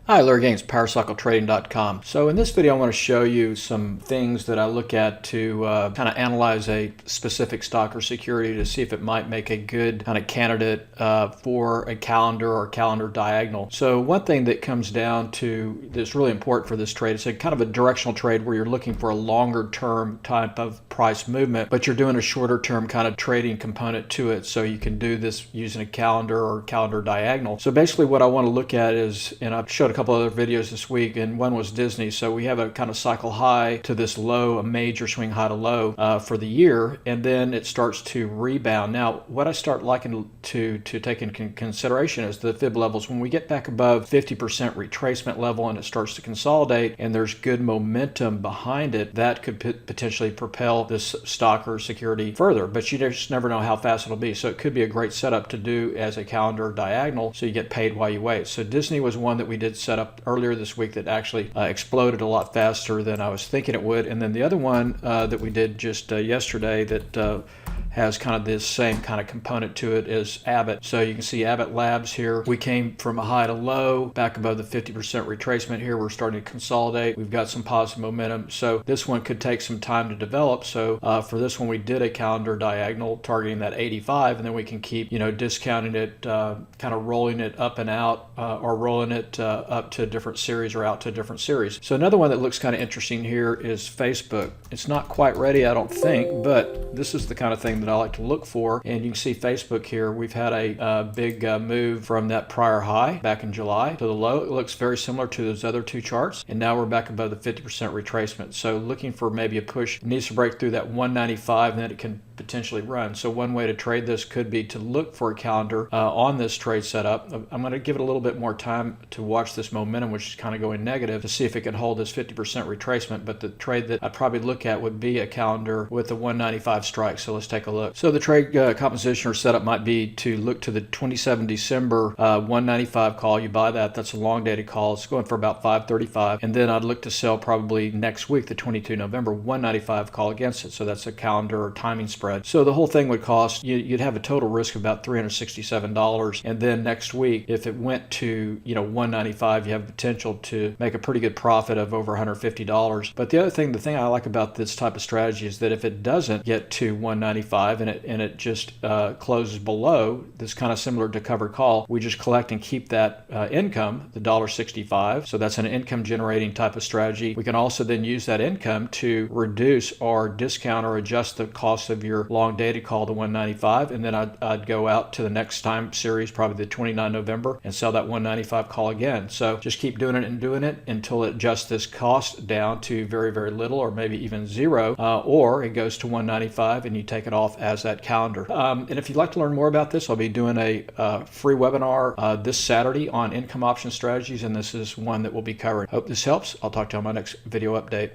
Hi, Larry Gaines, PowerCycleTrading.com. So in this video, I want to show you some things that I look at to kind of analyze a specific stock or security to see if it might make a good kind of candidate for a calendar or calendar diagonal. So one thing that comes down to that's really important for this trade, it's a kind of a directional trade where you're looking for a longer term type of price movement, but you're doing a shorter term kind of trading component to it. So you can do this using a calendar or calendar diagonal. So basically what I want to look at is, and I've showed a couple other videos this week, and one was Disney. So we have a kind of cycle high to this low, a major swing high to low for the year, and then it starts to rebound. Now, what I start liking to take into consideration is the fib levels. When we get back above 50% retracement level and it starts to consolidate and there's good momentum behind it, that could potentially propel this stock or security further, but you just never know how fast it'll be. So it could be a great setup to do as a calendar diagonal so you get paid while you wait. So Disney was one that we did set up earlier this week that actually exploded a lot faster than I was thinking it would. And then the other one that we did just yesterday that has kind of this same kind of component to it is Abbot. So you can see Abbot Labs here. We came from a high to low, back above the 50% retracement here. We're starting to consolidate. We've got some positive momentum. So this one could take some time to develop. So for this one, we did a calendar diagonal targeting that 85, and then we can keep, discounting it, kind of rolling it up and out, or rolling it up to a different series or out to a different series. So another one that looks kind of interesting here is Facebook. It's not quite ready, I don't think, but this is the kind of thing that I like to look for. And you can see Facebook here. We've had a big move from that prior high back in July to the low. It looks very similar to those other two charts. And now we're back above the 50% retracement. So looking for maybe a push. It needs to break through that 195 and then it can potentially run. So one way to trade this could be to look for a calendar on this trade setup. I'm going to give it a little bit more time to watch this momentum, which is kind of going negative, to see if it can hold this 50% retracement. But the trade that I'd probably look at would be a calendar with a 195 strike. So let's take a look. So the trade composition or setup might be to look to the 27 December 195 call. You buy that. That's a long dated call. It's going for about 535. And then I'd look to sell probably next week, the 22 November 195 call against it. So that's a calendar or timing spread. So the whole thing would cost, you'd have a total risk of about $367. And then next week, if it went to 195, you have potential to make a pretty good profit of over $150. But the thing I like about this type of strategy is that if it doesn't get to 195 and it just closes below, this kind of similar to covered call, we just collect and keep that income, the $1.65. So that's an income generating type of strategy. We can also then use that income to reduce or discount or adjust the cost of your long dated call to 195, and then I'd go out to the next time series, probably the 29 November, and sell that 195 call again. So just keep doing it and doing it until it adjusts this cost down to very, very little or maybe even zero, or it goes to 195 and you take it off as that calendar. And if you'd like to learn more about this, I'll be doing a free webinar this Saturday on income option strategies, and this is one that we'll be covering. Hope this helps. I'll talk to you on my next video update.